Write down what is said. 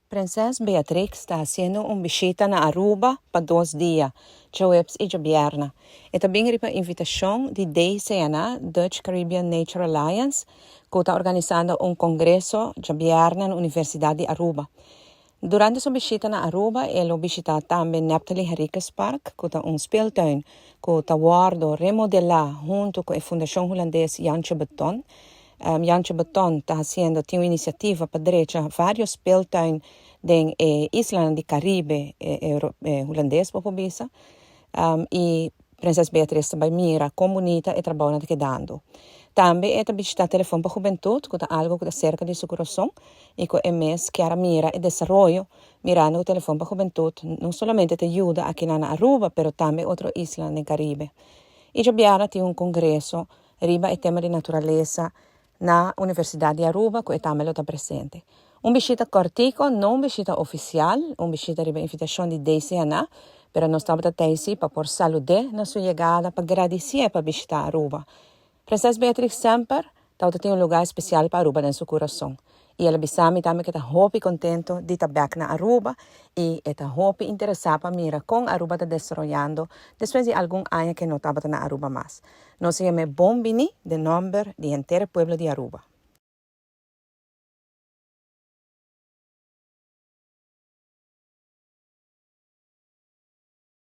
Princesa Beatrix está haciendo una visita na Aruba para 2 días, jueves y viernes. E também ripa invitação de DCNA, Dutch Caribbean Nature Alliance, que está organizando un congresso de viernes na Universidade de Aruba. Durante sua visita na Aruba, ele visitou também Naphtali Henriques Park, que é speeltuin que está guardo remodelar junto com a Fundação Holandesa Jantje Beton. Jantje Beton tem uma iniciativa para direita vários speeltuin den Island de Caribe holandês para pobisa. E Princesa Beatriz também mira comunidade e trabalha que dando. Também é visitar o telefone para a juventude, que é algo que está cerca de seu coração, e que é mês que mira e desenvolve, mirando o telefone para a juventude, não somente te ajuda aqui na Aruba, mas também outras islas no Caribe. E já tem um congresso, riba o tema de natureza, na Universidade de Aruba, que também está presente. Visita cortico, não visita oficial, visita riba invitação de DCNA, pero nós estamos aqui para por saludar na sua chegada, para agradecer para visitar Aruba. Princesa Beatrix sempre tem um lugar especial para Aruba no seu coração. E ela bisami também que está muito contento de estar aqui na Aruba e está muito interessada para mirar como Aruba está desenvolvendo depois de algum ano que não estava na Aruba mais. Nós chamamos Bombini, de nome do inteiro povo de Aruba.